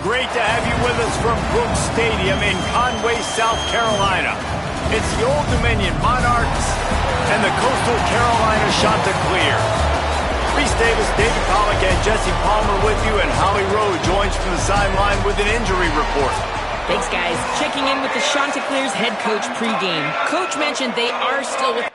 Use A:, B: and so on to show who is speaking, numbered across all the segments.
A: Great to have you with us from Brooks Stadium in Conway, South Carolina. It's the Old Dominion Monarchs and the Coastal Carolina Chanticleer. Reese Davis, David Pollack, and Jesse Palmer with you, and Holly Rowe joins from the sideline with an injury report.
B: Thanks, guys. Checking in with the Chanticleer's head coach pregame. Coach mentioned they are still with...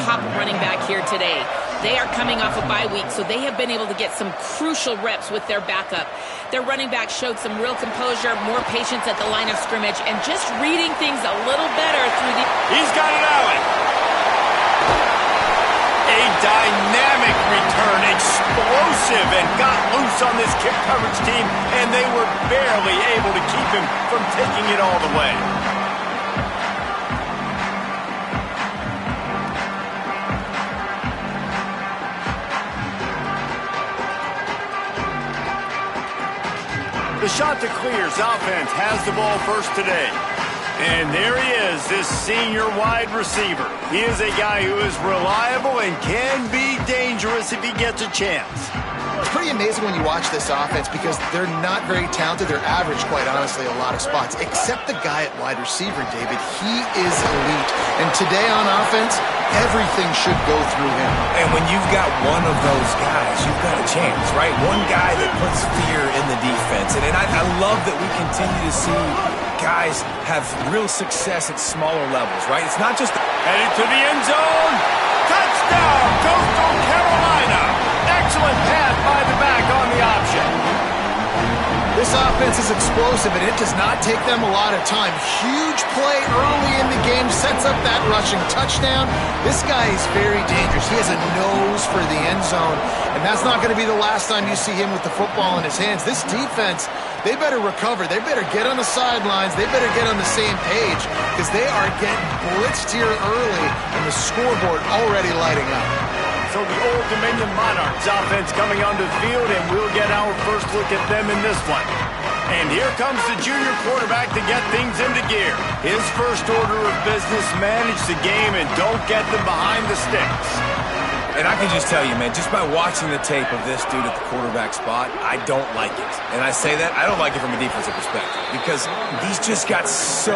B: Top running back here today. They are coming off a bye week, so they have been able to get some crucial reps with their backup. Their running back showed some real composure, more patience at the line of scrimmage, and just reading things a little better through the...
A: He's got it out. A dynamic return, explosive, and got loose on this kick coverage team, and they were barely able to keep him from taking it all the way. The Chanticleer's offense has the ball first today. And there he is, this senior wide receiver. He is a guy who is reliable and can be dangerous if he gets a chance.
C: It's pretty amazing when you watch this offense because they're not very talented. They're average, quite honestly, a lot of spots, except the guy at wide receiver, David. He is elite. And today on offense, everything should go through him.
D: And when you've got one of those guys, you've got a chance, right? One guy that puts fear in the defense. And I love that we continue to see guys have real success at smaller levels, right? It's not just...
A: Headed to the end zone. Touchdown, Coastal Carolina. Excellent pass by the back on the option.
C: This offense is explosive, and it does not take them a lot of time. Huge play early in the game, sets up that rushing touchdown. This guy is very dangerous. He has a nose for the end zone, and that's not going to be the last time you see him with the football in his hands. This defense, they better recover. They better get on the sidelines. They better get on the same page because they are getting blitzed here early, and the scoreboard already lighting up.
A: So the Old Dominion Monarchs offense coming onto the field, and we'll get our first look at them in this one. And here comes the junior quarterback to get things into gear. His first order of business, manage the game and don't get them behind the sticks.
D: And I can just tell you, man, just by watching the tape of this dude at the quarterback spot, I don't like it. And I say that, I don't like it from a defensive perspective because he's just got so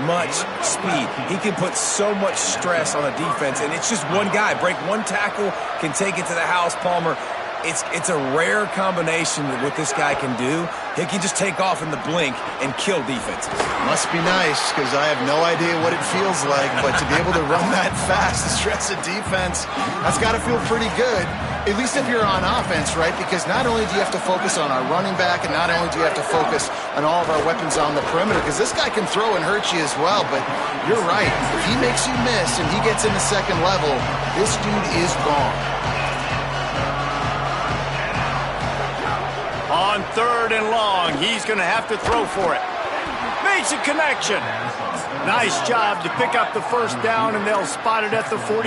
D: much speed. He can put so much stress on a defense, and it's just one guy. Break one tackle, can take it to the house, Palmer. It's a rare combination of what this guy can do. He can just take off in the blink and kill defenses.
C: Must be nice, because I have no idea what it feels like, but to be able to run that fast to stress a defense, that's got to feel pretty good. At least if you're on offense, right? Because not only do you have to focus on our running back, and not only do you have to focus on all of our weapons on the perimeter, because this guy can throw and hurt you as well, but you're right. If he makes you miss and he gets in the second level, this dude is gone.
A: On 3rd and long, he's going to have to throw for it. Makes a connection. Nice job to pick up the first down, and they'll spot it at the 42.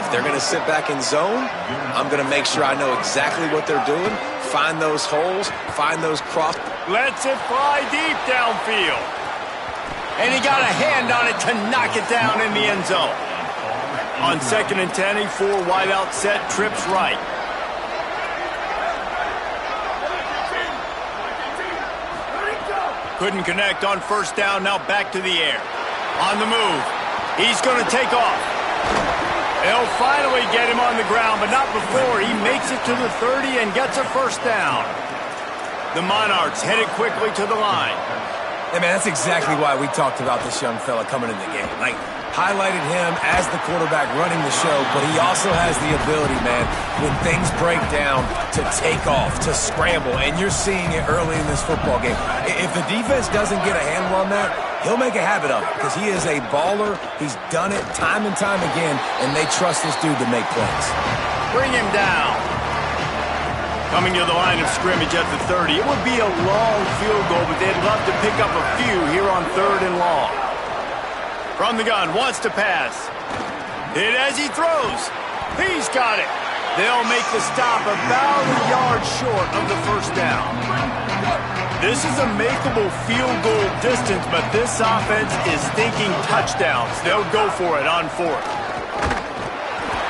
D: If they're going to sit back in zone, I'm going to make sure I know exactly what they're doing, find those holes, find those cross.
A: Lets it fly deep downfield. And he got a hand on it to knock it down in the end zone. On 2nd and 10, a 4-wideout set, trips right. Couldn't connect on 1st down, now back to the air. On the move. He's going to take off. They'll finally get him on the ground, but not before he makes it to the 30 and gets a 1st down. The Monarchs headed quickly to the line.
D: Hey, man, that's exactly why we talked about this young fella coming in the game. Like, highlighted him as the quarterback running the show, but he also has the ability, man, when things break down, to take off, to scramble, and you're seeing it early in this football game. If the defense doesn't get a handle on that, he'll make a habit of it, because he is a baller. He's done it time and time again, and they trust this dude to make plays.
A: Bring him down. Coming to the line of scrimmage at the 30. It would be a long field goal, but they'd love to pick up a few here on 3rd and long. From the gun, wants to pass. Hit as he throws. He's got it. They'll make the stop about a yard short of the 1st down. This is a makeable field goal distance, but this offense is thinking touchdowns. They'll go for it on 4th.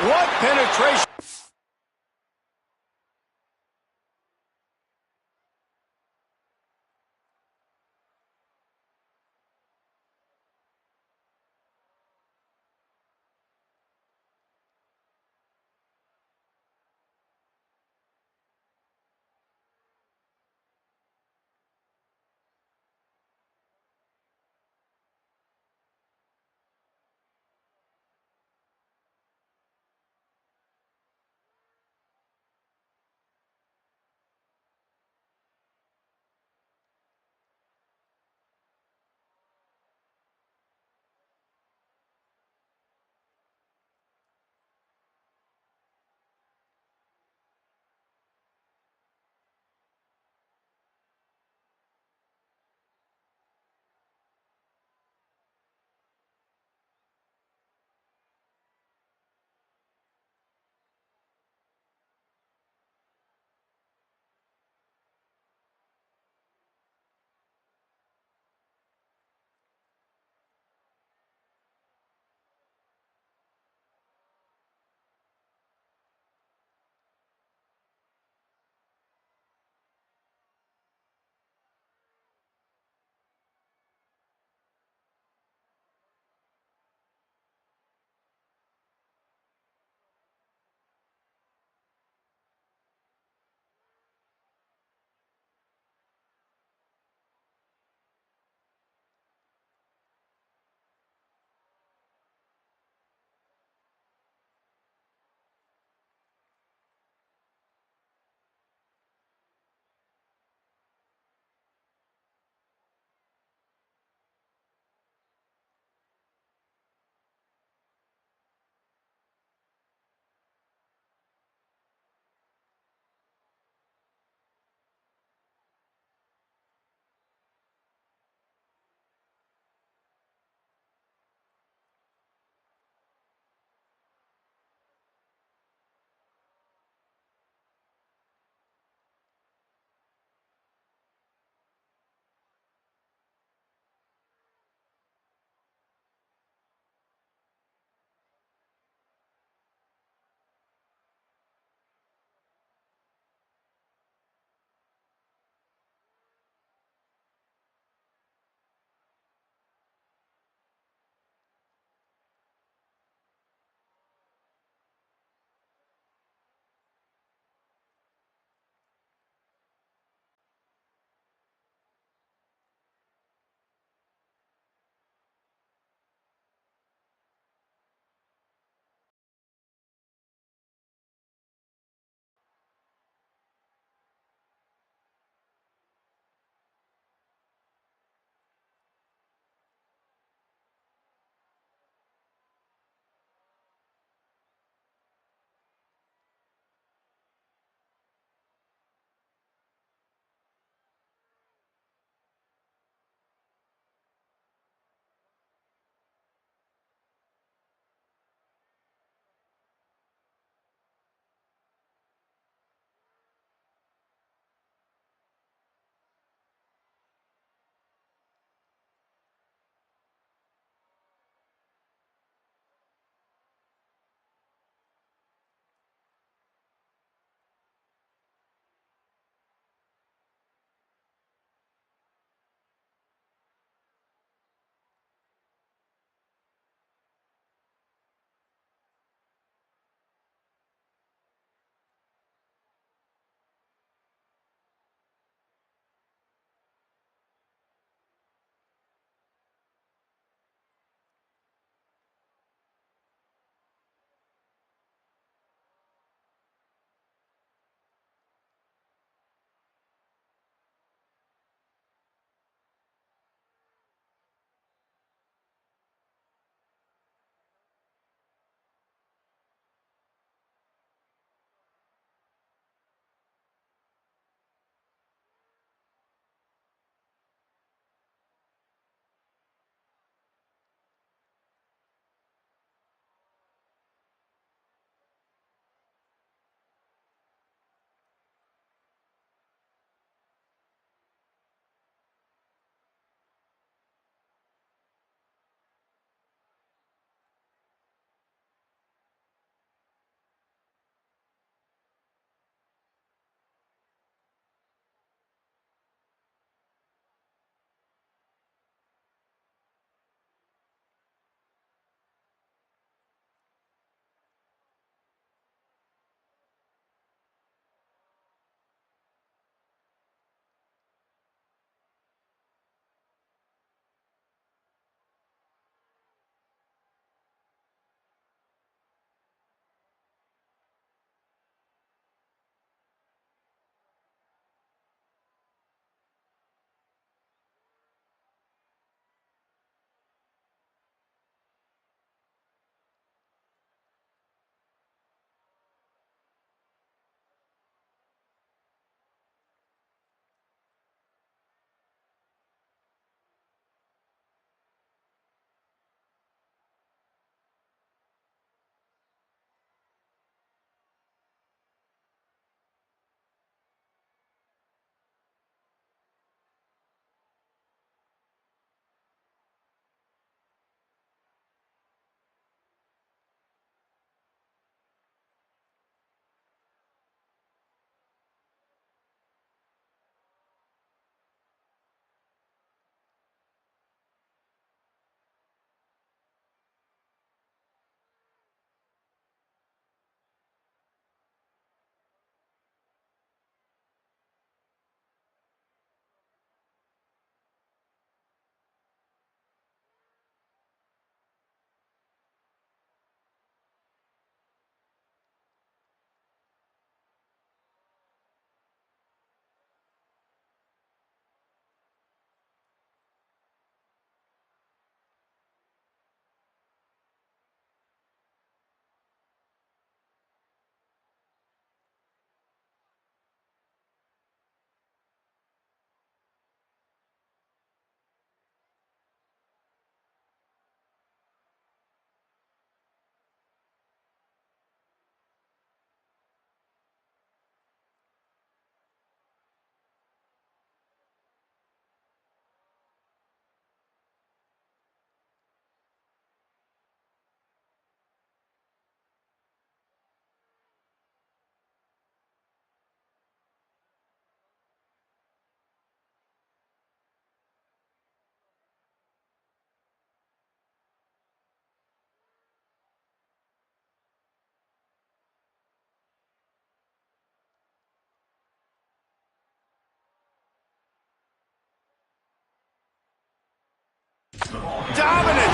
A: What penetration.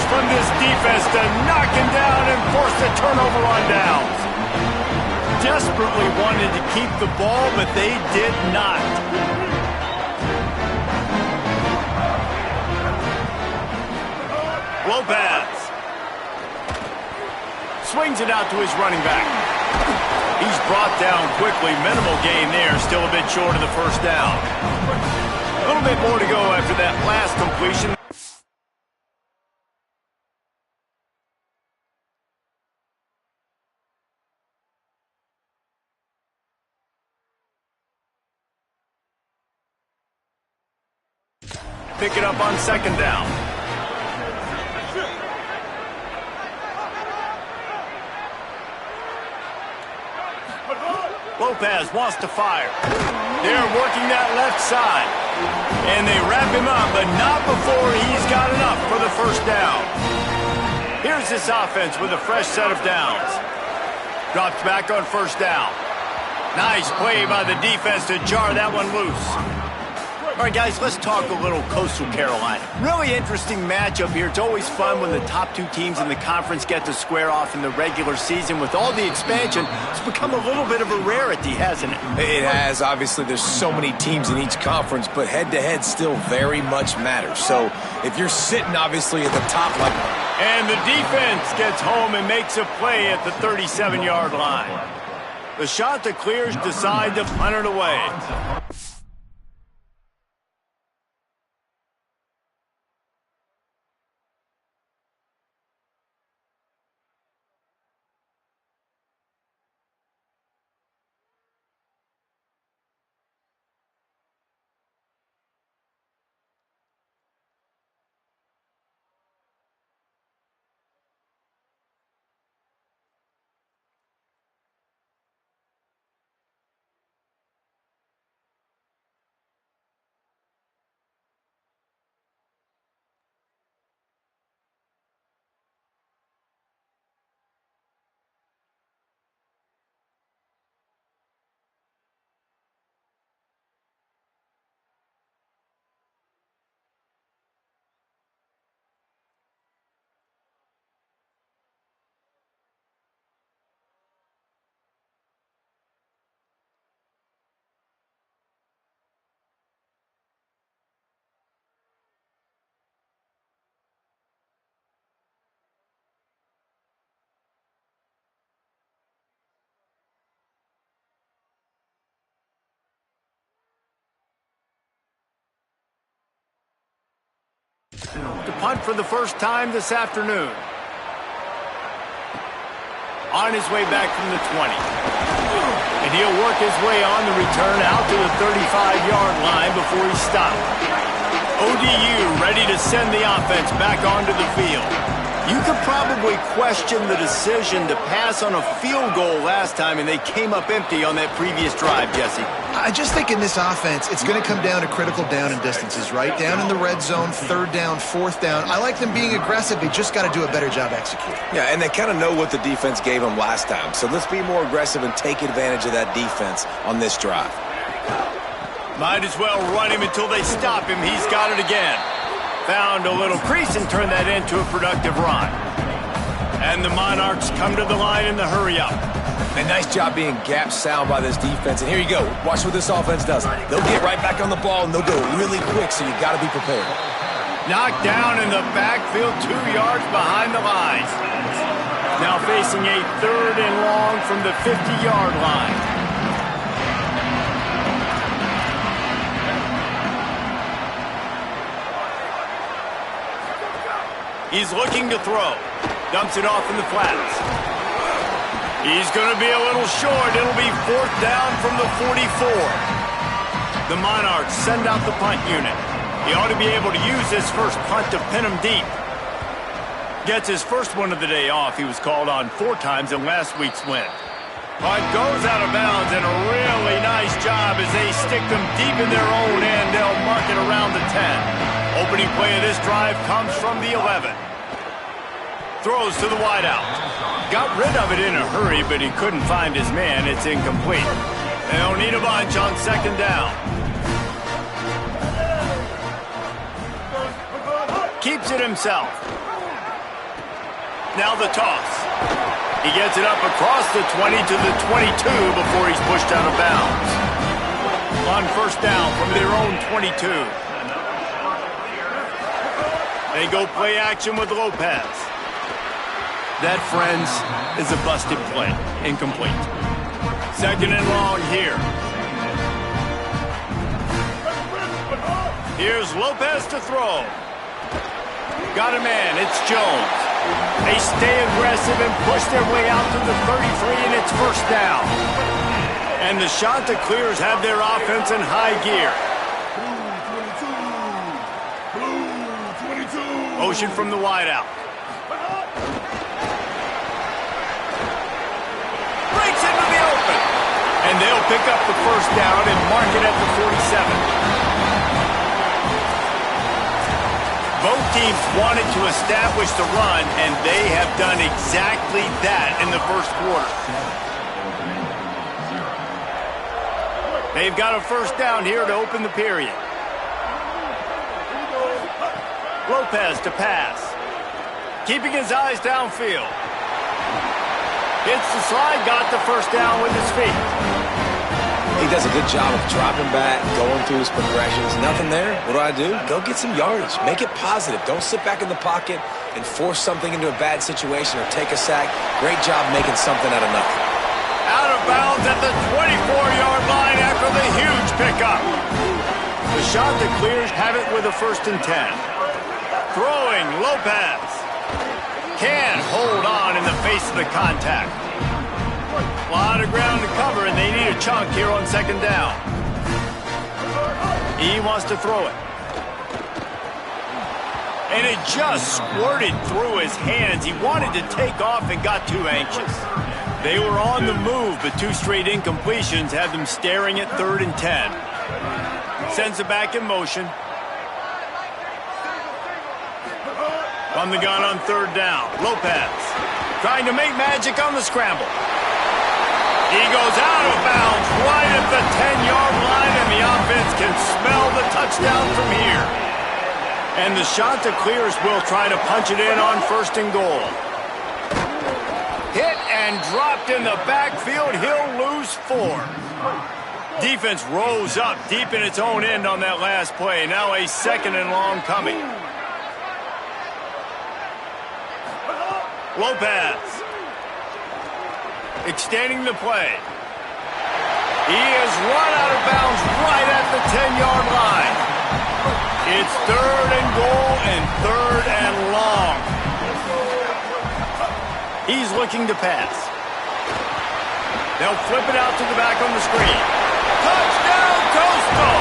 A: from this defense to knock him down and force the turnover on downs. Desperately wanted to keep the ball, but they did not. Lopez swings it out to his running back. He's brought down quickly. Minimal gain there. Still a bit short of the first down. A little bit more to go after that last completion. Pick it up on second down. Lopez wants to fire. They're working that left side. And they wrap him up, but not before he's got enough for the first down. Here's this offense with a fresh set of downs. Drops back on first down. Nice play by the defense to jar that one loose. All right, guys, let's talk a little Coastal Carolina. Really interesting matchup here. It's always fun when the top two teams in the conference get to square off in the regular season. With all the expansion, it's become a little bit of a rarity, hasn't it?
D: It has. Obviously, there's so many teams in each conference, but head-to-head still very much matters. So if you're sitting, obviously, at the top like...
A: And the defense gets home and makes a play at the 37-yard line. The shot that clears decide to punt it away. To punt for the first time this afternoon. On his way back from the 20. And he'll work his way on the return out to the 35-yard line before he's stopped. ODU ready to send the offense back onto the field. You could probably question the decision to pass on a field goal last time, and they came up empty on that previous drive, Jesse.
C: I just think in this offense, it's going to come down to critical down and distances, right? Down in the red zone, third down, fourth down. I like them being aggressive. They just got to do a better job executing.
D: Yeah, and they kind of know what the defense gave them last time. So let's be more aggressive and take advantage of that defense on this drive.
A: Might as well run him until they stop him. He's got it again. Found a little crease and turned that into a productive run. And the Monarchs come to the line in the hurry-up.
D: A nice job being gap sound by this defense. And here you go. Watch what this offense does. They'll get right back on the ball, and they'll go really quick, so you got to be prepared.
A: Knocked down in the backfield, 2 yards behind the line. Now facing a third and long from the 50-yard line. He's looking to throw. Dumps it off in the flats. He's going to be a little short. It'll be fourth down from the 44. The Monarchs send out the punt unit. He ought to be able to use this first punt to pin him deep. Gets his first one of the day off. He was called on 4 times in last week's win. Punt goes out of bounds, and a really nice job as they stick them deep in their own end. They'll mark it around the 10. Opening play of this drive comes from the 11. Throws to the wideout. Got rid of it in a hurry, but he couldn't find his man. It's incomplete. They'll need a bunch on second down. Keeps it himself. now the toss. He gets it up across the 20 to the 22 before he's pushed out of bounds. On first down from their own 22. They go play action with Lopez. That, friends, is a busted play. Incomplete. Second and long here. Here's Lopez to throw. Got a man. It's Jones. They stay aggressive and push their way out to the 33, and it's first down. And the Chanticleers have their offense in high gear. Motion from the wideout. Breaks into the open. And they'll pick up the first down and mark it at the 47. Both teams wanted to establish the run, and they have done exactly that in the first quarter. They've got a first down here to open the period. Lopez to pass. Keeping his eyes downfield. Hits the slide, got the first down with his feet.
D: He does a good job of dropping back, going through his progressions. Nothing there. What do? Go get some yardage. Make it positive. Don't sit back in the pocket and force something into a bad situation or take a sack. Great job making something out of nothing.
A: Out of bounds at the 24-yard line after the huge pickup. The Chanticleers have it with a 1st and 10. Throwing, Lopez. Can't hold on in the face of the contact. A lot of ground to cover, and they need a chunk here on second down. He wants to throw it. And it just squirted through his hands. He wanted to take off and got too anxious. They were on the move, but 2 straight incompletions had them staring at 3rd and 10. Sends it back in motion. On the gun on 3rd down. Lopez trying to make magic on the scramble. He goes out of bounds right at the 10-yard line, and the offense can smell the touchdown from here. And the Chanticleers will try to punch it in on 1st and goal. Hit and dropped in the backfield. He'll lose 4. Defense rose up deep in its own end on that last play. Now a 2nd and long coming. Lopez. Extending the play. He is run out of bounds right at the 10-yard line. It's 3rd and goal and 3rd and long. He's looking to pass. They'll flip it out to the back on the screen. Touchdown, Coastal!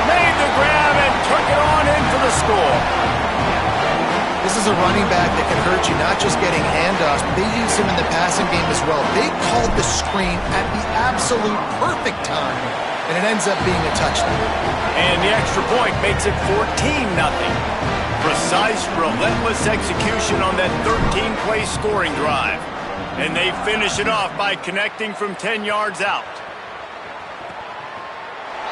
A: Made the grab and took it on in for the score.
C: This is a running back that can hurt you, not just getting handoffs, but they use him in the passing game as well. They called the screen at the absolute perfect time, and it ends up being a touchdown.
A: And the extra point makes it 14-0. Precise, relentless execution on that 13-play scoring drive. And they finish it off by connecting from 10 yards out.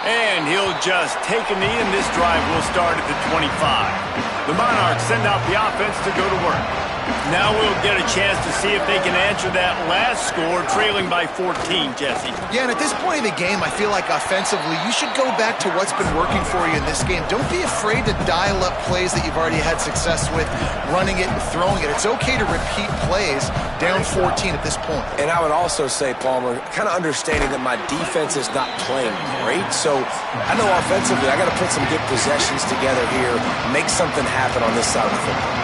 A: And he'll just take a knee, and this drive will start at the 25. The Monarchs send out the offense to go to work. Now we'll get a chance to see if they can answer that last score, trailing by 14, Jesse.
C: Yeah, and at this point in the game, I feel like offensively, you should go back to what's been working for you in this game. Don't be afraid to dial up plays that you've already had success with, running it and throwing it. It's okay to repeat plays down 14 at this point.
D: And I would also say, Palmer, kind of understanding that my defense is not playing great, so I know offensively I got to put some good possessions together here, make something happen on this side of the football.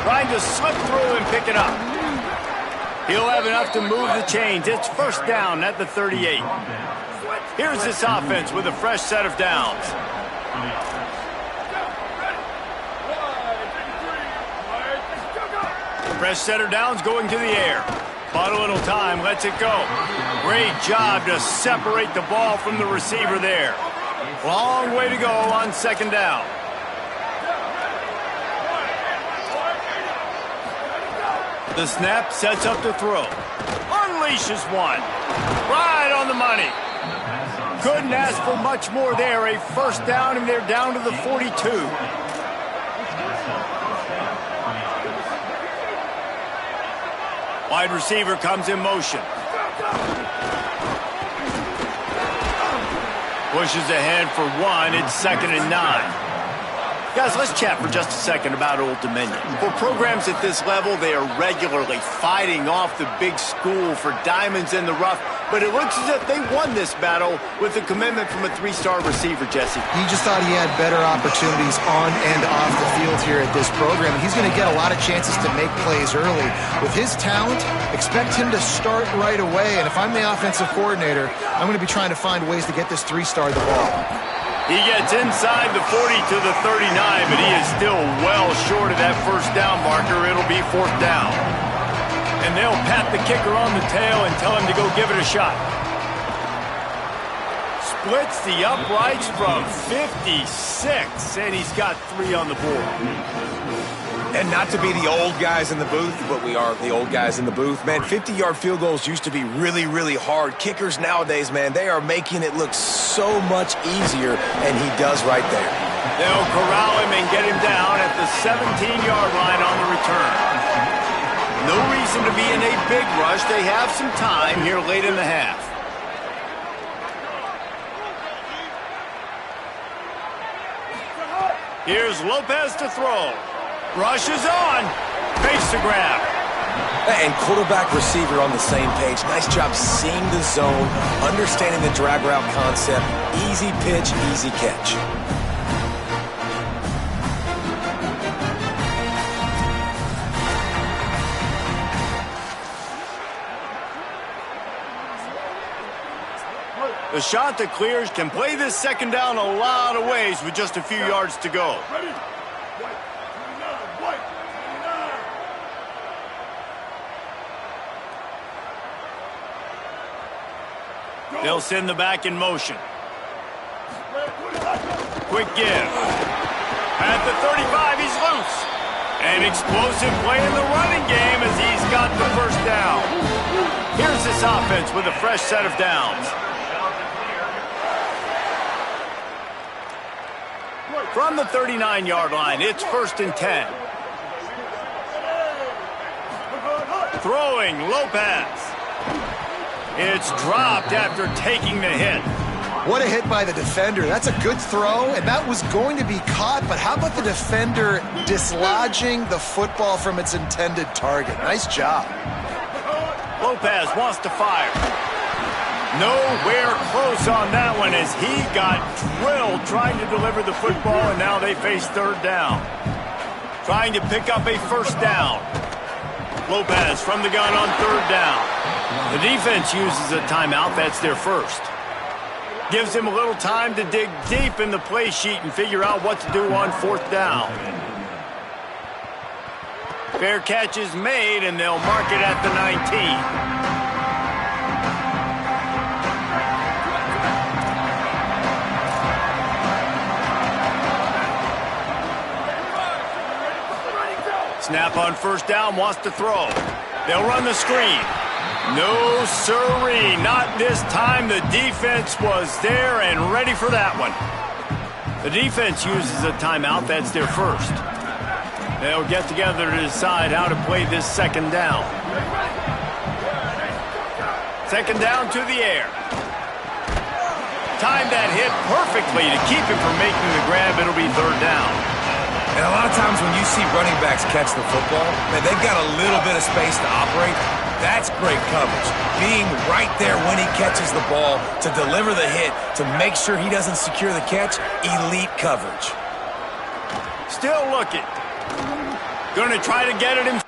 A: Trying to slip through and pick it up. He'll have enough to move the chains. It's 1st down at the 38. Here's this offense with a fresh set of downs. Fresh set of downs going to the air. Bought a little time, lets it go. Great job to separate the ball from the receiver there. Long way to go on 2nd down. The snap sets up to throw. Unleashes one. Right on the money. Couldn't ask for much more there. A 1st down, and they're down to the 42. Wide receiver comes in motion. Pushes ahead for one. It's 2nd and 9. Guys, let's chat for just a second about Old Dominion. For programs at this level, they are regularly fighting off the big school for diamonds in the rough, but it looks as if they won this battle with a commitment from a 3-star receiver, Jesse.
C: He just thought he had better opportunities on and off the field here at this program. He's going to get a lot of chances to make plays early. With his talent, expect him to start right away, and if I'm the offensive coordinator, I'm going to be trying to find ways to get this 3-star the ball.
A: He gets inside the 40 to the 39, but he is still well short of that first down marker. It'll be 4th down. And they'll pat the kicker on the tail and tell him to go give it a shot. Splits the uprights from 56, and he's got 3 on the board.
D: And not to be the old guys in the booth, but we are the old guys in the booth. Man, 50-yard field goals used to be really, really hard. Kickers nowadays, man, they are making it look so much easier, and he does right there.
A: They'll corral him and get him down at the 17-yard line on the return. No reason to be in a big rush. They have some time here late in the half. Here's Lopez to throw. Rushes on. Face the grab.
D: And quarterback receiver on the same page. Nice job seeing the zone, understanding the drag route concept. Easy pitch, easy catch.
A: The shot that clears can play this 2nd down a lot of ways with just a few yards to go. They'll send the back in motion. Quick give. At the 35, he's loose. An explosive play in the running game as he's got the first down. Here's this offense with a fresh set of downs. From the 39-yard line, it's 1st and 10. Throwing, Lopez. It's dropped after taking the hit.
C: What a hit by the defender. That's a good throw, and that was going to be caught, but how about the defender dislodging the football from its intended target? Nice job.
A: Lopez wants to fire. Nowhere close on that one as he got drilled trying to deliver the football, and now they face 3rd down. Trying to pick up a 1st down. Lopez from the gun on 3rd down. The defense uses a timeout. That's their first. Gives him a little time to dig deep in the play sheet and figure out what to do on 4th down. Fair catch is made, and they'll mark it at the 19. Snap on 1st down, wants to throw. They'll run the screen. No sirree, not this time. The defense was there and ready for that one. The defense uses a timeout. That's their first. They'll get together to decide how to play this 2nd down. 2nd down to the air. Timed that hit perfectly to keep him from making the grab. It'll be 3rd down.
D: And a lot of times when you see running backs catch the football, man, they've got a little bit of space to operate. That's great coverage. Being right there when he catches the ball to deliver the hit, to make sure he doesn't secure the catch, elite coverage.
A: Still looking. Going to try to get it himself.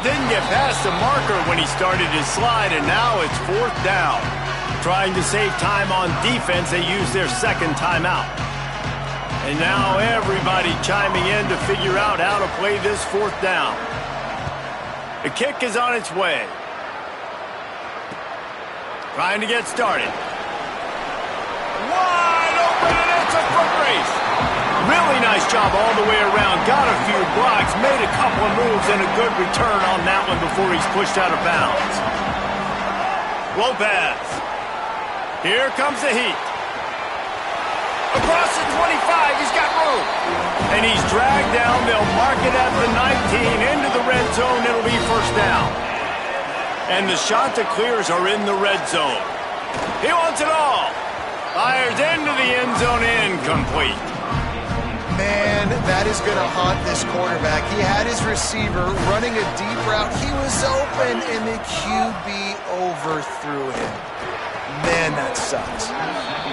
A: Didn't get past the marker when he started his slide, and now it's 4th down. Trying to save time on defense, they use their second timeout. And now everybody chiming in to figure out how to play this 4th down. The kick is on its way. Trying to get started. Wide open, and it's a foot race. Really nice job all the way around. Got a few blocks, made a couple of moves, and a good return on that one before he's pushed out of bounds. Lopez. Here comes the heat. Across the 25, he's got room. And he's dragged down. They'll mark it at the 19. Into the red zone, it'll be 1st down. And the Chanticleers are in the red zone. He wants it all. Fires into the end zone, incomplete.
C: Man, that is going to haunt this quarterback. He had his receiver running a deep route. He was open, and the QB overthrew him. Man, that sucks.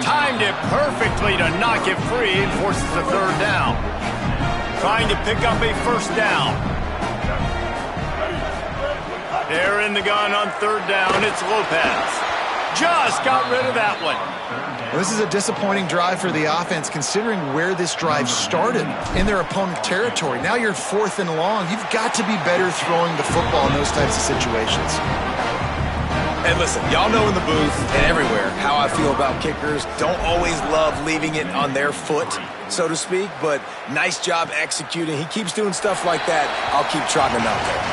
A: Timed it perfectly to knock it free and forces the 3rd down. Trying to pick up a 1st down. They're in the gun on 3rd down. It's Lopez. Just got rid of that one.
C: Well, this is a disappointing drive for the offense, considering where this drive started, in their opponent territory. Now you're 4th and long. You've got to be better throwing the football in those types of situations.
D: And listen, y'all know in the booth and everywhere how I feel about kickers. Don't always love leaving it on their foot, so to speak, but nice job executing. He keeps doing stuff like that. I'll keep trotting him out there.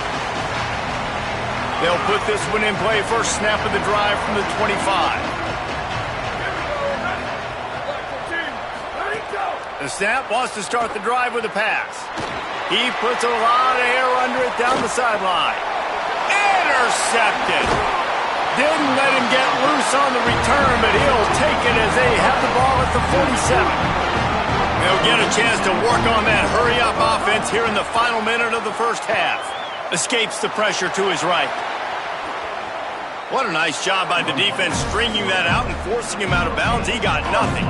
A: They'll put this one in play. First snap of the drive from the 25. The snap wants to start the drive with a pass. He puts a lot of air under it down the sideline. Intercepted. Didn't let him get loose on the return, but he'll take it as they have the ball at the 47. They'll get a chance to work on that hurry-up offense here in the final minute of the 1st half. Escapes the pressure to his right. What a nice job by the defense stringing that out and forcing him out of bounds. He got nothing.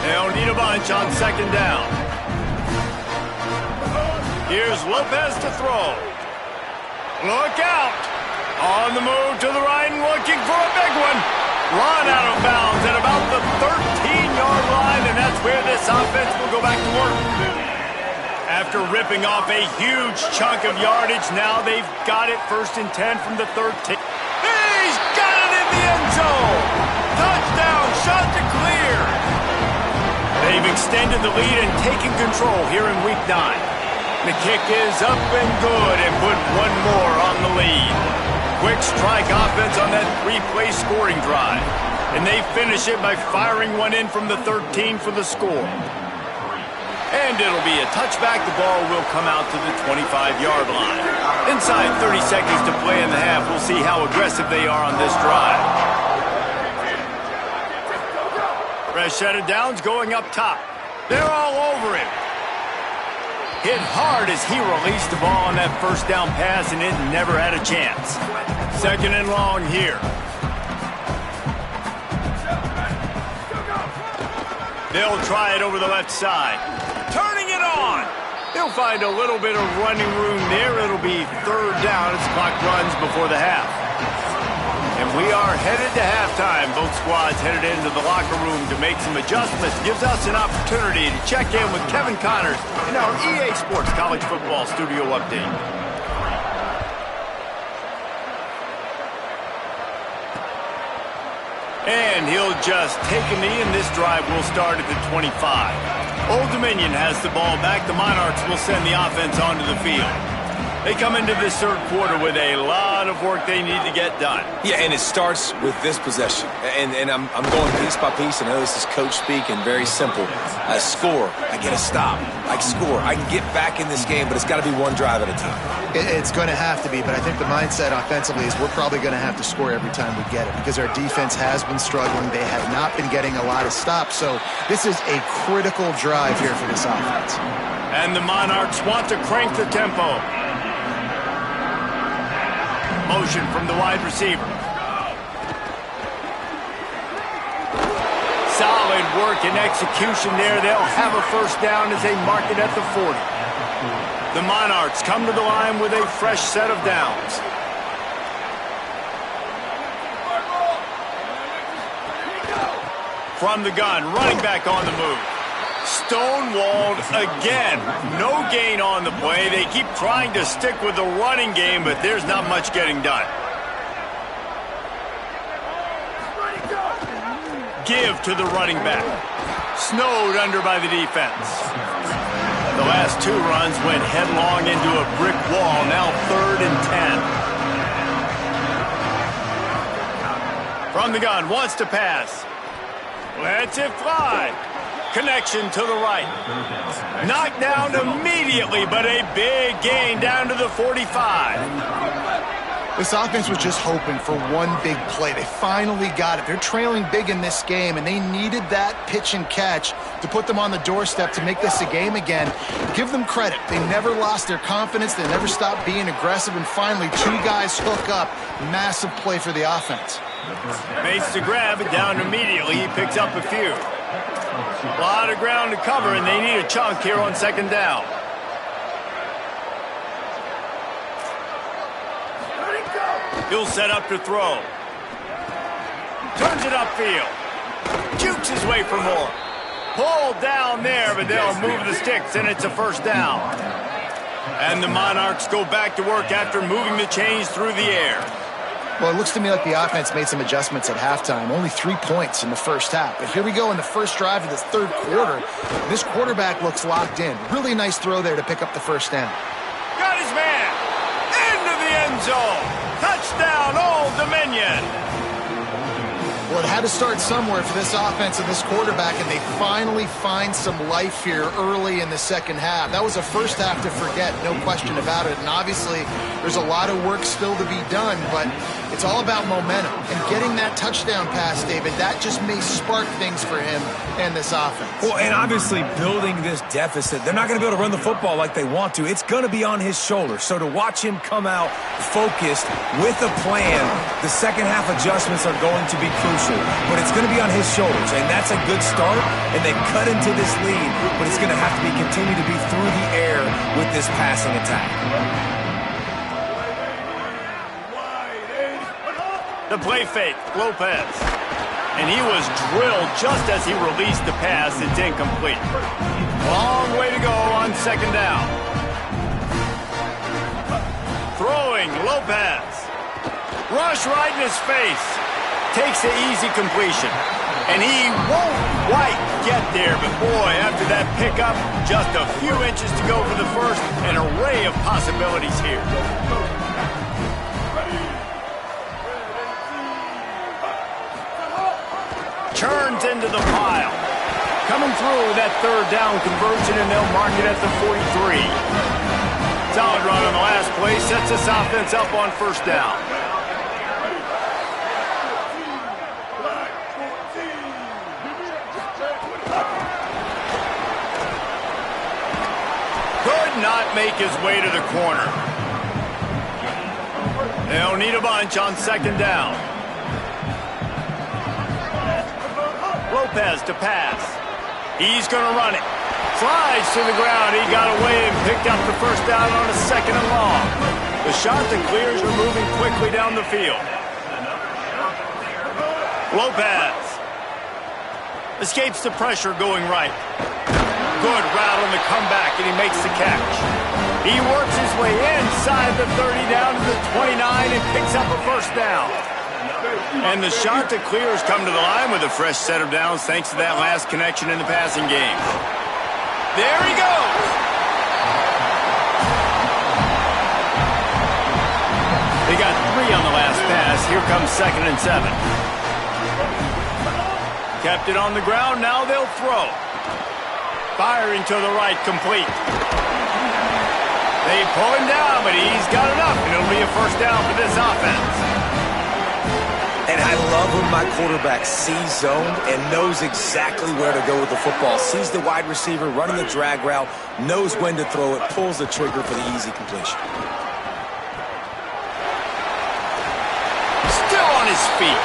A: They'll need a bunch on 2nd down. Here's Lopez to throw. Look out. On the move to the right and looking for a big one. Run out of bounds at about the 13-yard line, and that's where this offense will go back to work. After ripping off a huge chunk of yardage, now they've got it 1st and 10 from the 13. He's got it in the end zone. Touchdown, Chanticleer. They've extended the lead and taken control here in Week 9. The kick is up and good and put one more on the lead. Quick strike offense on that 3-play scoring drive. And they finish it by firing one in from the 13 for the score. And it'll be a touchback. The ball will come out to the 25-yard line. Inside 30 seconds to play in the half. We'll see how aggressive they are on this drive. Fresh set of downs going up top. They're all over him. Hit hard as he released the ball on that 1st down pass, and it never had a chance. 2nd and long here. They'll try it over the left side. Turning it on. He'll find a little bit of running room there. It'll be 3rd down as clock runs before the half. And we are headed to halftime. Both squads headed into the locker room to make some adjustments. Gives us an opportunity to check in with Kevin Connors in our EA Sports College Football Studio Update. And he'll just take a knee, and this drive will start at the 25. Old Dominion has the ball back. The Monarchs will send the offense onto the field. They come into this 3rd quarter with a lot of work they need to get done.
D: Yeah, and it starts with this possession. And I'm going piece by piece. I know this is coach speak and very simple. I score. I get a stop. I score. I can get back in this game, but it's got to be one drive at a time.
C: It's going to have to be, but I think the mindset offensively is we're probably going to have to score every time we get it because our defense has been struggling. They have not been getting a lot of stops, so this is a critical drive here for this offense.
A: And the Monarchs want to crank the tempo. Motion from the wide receiver. Solid work and execution there. They'll have a 1st down as they mark it at the 40. The Monarchs come to the line with a fresh set of downs. From the gun, running back on the move. Stonewalled again. No gain on the play. They keep trying to stick with the running game, but there's not much getting done. Give to the running back. Snowed under by the defense. The last two runs went headlong into a brick wall. Now 3rd and 10. From the gun, wants to pass. Lets it fly. Connection to the right. Knocked down immediately, but a big gain down to the 45.
C: This offense was just hoping for one big play. They finally got it. They're trailing big in this game, and they needed that pitch and catch to put them on the doorstep to make this a game again. Give them credit. They never lost their confidence. They never stopped being aggressive, and finally, two guys hook up. Massive play for the offense.
A: Makes the grab, it down immediately. He picks up a few. A lot of ground to cover, and they need a chunk here on 2nd down. He'll set up to throw. Turns it upfield. Jukes his way for more. Pulled down there, but they'll move the sticks, and it's a 1st down. And the Monarchs go back to work after moving the chains through the air.
C: Well, it looks to me like the offense made some adjustments at halftime. Only 3 points in the first half. But here we go in the first drive of this 3rd quarter. This quarterback looks locked in. Really nice throw there to pick up the 1st down.
A: Got his man. Into the end zone. Touchdown, Old Dominion.
C: Well, it had to start somewhere for this offense and this quarterback, and they finally find some life here early in the 2nd half. That was a first half to forget, no question about it. And obviously, there's a lot of work still to be done, but it's all about momentum. And getting that touchdown pass, David, that just may spark things for him and this offense.
D: Well, and obviously building this deficit, they're not going to be able to run the football like they want to. It's going to be on his shoulders. So to watch him come out focused with a plan, the 2nd half adjustments are going to be crucial. But it's going to be on his shoulders, and that's a good start. And they've cut into this lead, but it's going to have to be continue to be through the air with this passing attack.
A: The play fake, Lopez. And he was drilled just as he released the pass. It's incomplete. Long way to go on 2nd down. Throwing, Lopez. Rush right in his face. Takes the easy completion. And he won't quite get there, but boy, after that pickup, just a few inches to go for the 1st. An array of possibilities here. Turns into the pile. Coming through that 3rd down conversion, and they'll mark it at the 43. Solid run on the last play. Sets this offense up on 1st down. Not make his way to the corner. They'll need a bunch on 2nd down. Lopez to pass. He's going to run it. Slides to the ground. He got away and picked up the 1st down on a 2nd and long. The shot that clears are moving quickly down the field. Lopez escapes the pressure going right. Good route on the comeback, and he makes the catch. He works his way inside the 30 down to the 29 and picks up a 1st down. And the shot that clears come to the line with a fresh set of downs thanks to that last connection in the passing game. There he goes. They got 3 on the last pass. Here comes 2nd and 7. Kept it on the ground. Now they'll throw. Firing to the right, complete. They pull him down, but he's got enough, and it'll be a 1st down for this offense.
D: And I love when my quarterback sees zone and knows exactly where to go with the football. Sees the wide receiver running the drag route, knows when to throw it, pulls the trigger for the easy completion.
A: Still on his feet.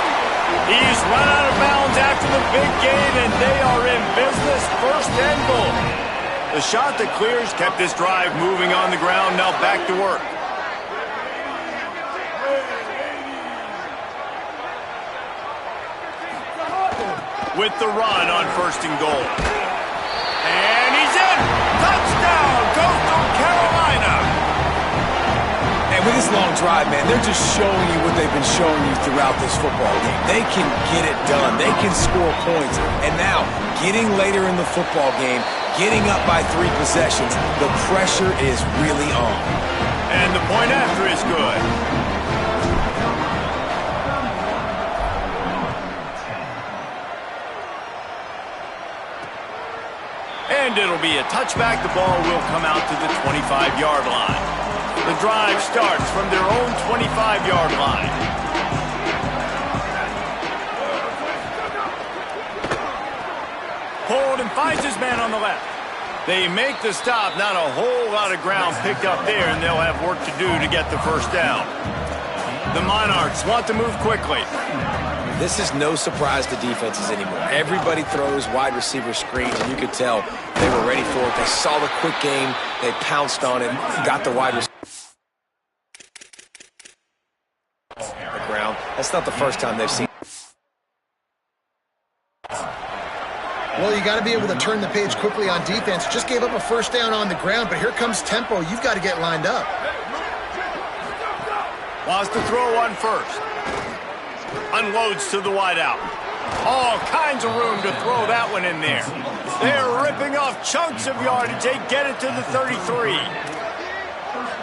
A: He's run out of bounds after the big gain, and they are in business. 1st and goal. The shot that clears kept this drive moving on the ground. Now back to work. With the run on 1st and goal. And he's in! Touchdown, Coastal Carolina!
D: And with this long drive, man, they're just showing you what they've been showing you throughout this football game. They can get it done. They can score points. And now, getting later in the football game, getting up by 3 possessions, the pressure is really on.
A: And the point after is good. And it'll be a touchback. The ball will come out to the 25-yard line. The drive starts from their own 25-yard line. Hold and finds his man on the left. They make the stop. Not a whole lot of ground picked up there, and they'll have work to do to get the first down. The Monarchs want to move quickly.
D: This is no surprise to defenses anymore. Everybody throws wide receiver screens, and you could tell they were ready for it. They saw the quick game. They pounced on it, got the wide receiver. The ground. That's not the first time they've seen.
C: Well, you got to be able to turn the page quickly on defense. Just gave up a first down on the ground, but here comes tempo. You've got to get lined up.
A: Wants to throw on 1st. Unloads to the wideout. All kinds of room to throw that one in there. They're ripping off chunks of yardage. They get it to the 33.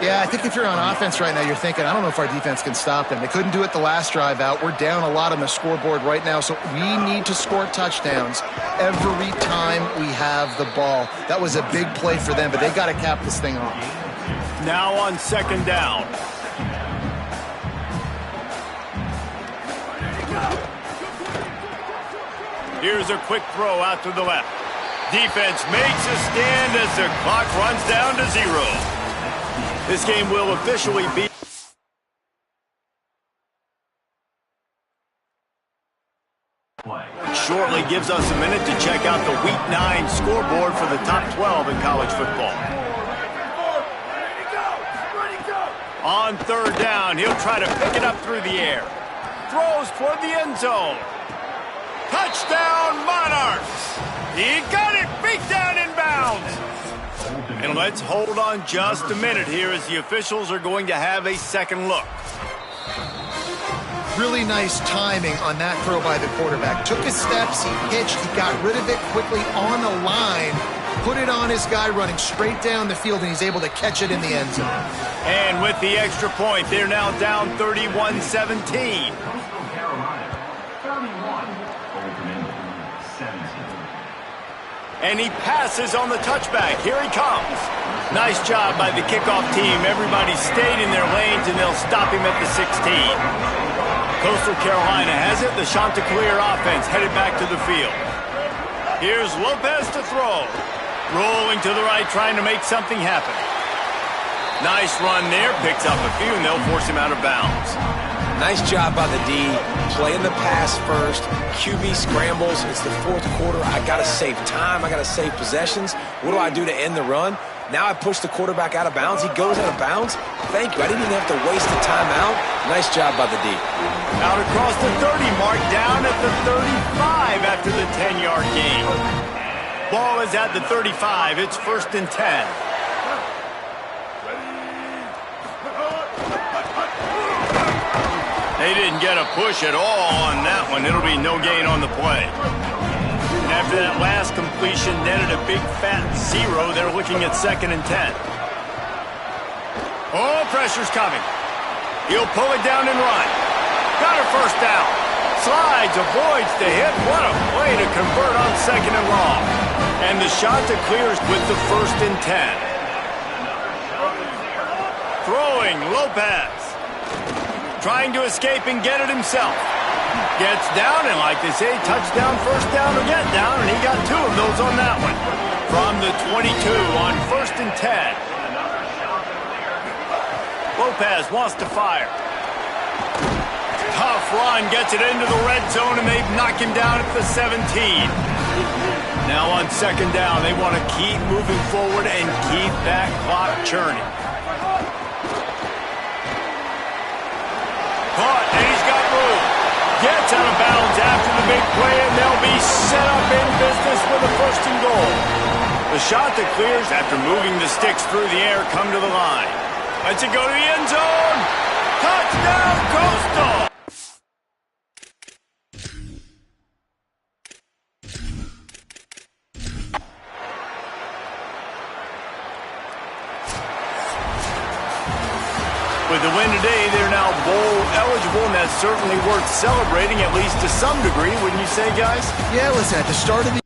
C: Yeah, I think if you're on offense right now, you're thinking, I don't know if our defense can stop them. They couldn't do it the last drive out. We're down a lot on the scoreboard right now, so we need to score touchdowns every time we have the ball. That was a big play for them, but they got to cap this thing off.
A: Now on 2nd down. Here's a quick throw out to the left. Defense makes a stand as the clock runs down to 0. This game will officially be... Shortly gives us a minute to check out the Week 9 scoreboard for the top 12 in college football. On 3rd down, he'll try to pick it up through the air. Throws toward the end zone. Touchdown, Monarchs! He got it, beat down in bounds. And let's hold on just a minute here as the officials are going to have a second look.
C: Really nice timing on that throw by the quarterback. Took his steps, he pitched, he got rid of it quickly on the line, put it on his guy running straight down the field, and he's able to catch it in the end zone.
A: And with the extra point, they're now down 31-17. And he passes on the touchback. Here he comes. Nice job by the kickoff team. Everybody stayed in their lanes, and they'll stop him at the 16. Coastal Carolina has it. The Chanticleer offense headed back to the field. Here's Lopez to throw. Rolling to the right, trying to make something happen. Nice run there. Picks up a few, and they'll force him out of bounds.
D: Nice job by the D, playing the pass first. QB scrambles. It's the 4th quarter. I got to save time. I got to save possessions. What do I do to end the run? Now I push the quarterback out of bounds. He goes out of bounds. Thank you. I didn't even have to waste the timeout. Nice job by the D.
A: Out across the 30 mark, down at the 35 after the 10-yard gain. Ball is at the 35. It's 1st and 10. They didn't get a push at all on that one. It'll be no gain on the play. And after that last completion netted a big fat 0, they're looking at 2nd and 10. Oh, pressure's coming. He'll pull it down and run. Got a first down. Slides, avoids the hit. What a play to convert on 2nd and long. And the shot to clears with the 1st and 10. Throwing, Lopez. Trying to escape and get it himself. Gets down, and like they say, touchdown, first down, or get down, and he got 2 of those on that one. From the 22 on 1st and 10. Lopez wants to fire. Tough run, gets it into the red zone, and they knock him down at the 17. Now on second down, they want to keep moving forward and keep that clock churning. Caught, and he's got room. Gets out of bounds after the big play, and they'll be set up in business with a first and goal. The shot that clears after moving the sticks through the air come to the line. Lets it go to the end zone. Touchdown, Coastal! With the win today, they're now bowl eligible, and that's certainly worth celebrating, at least to some degree, wouldn't you say, guys?
C: Yeah, listen, at the start of the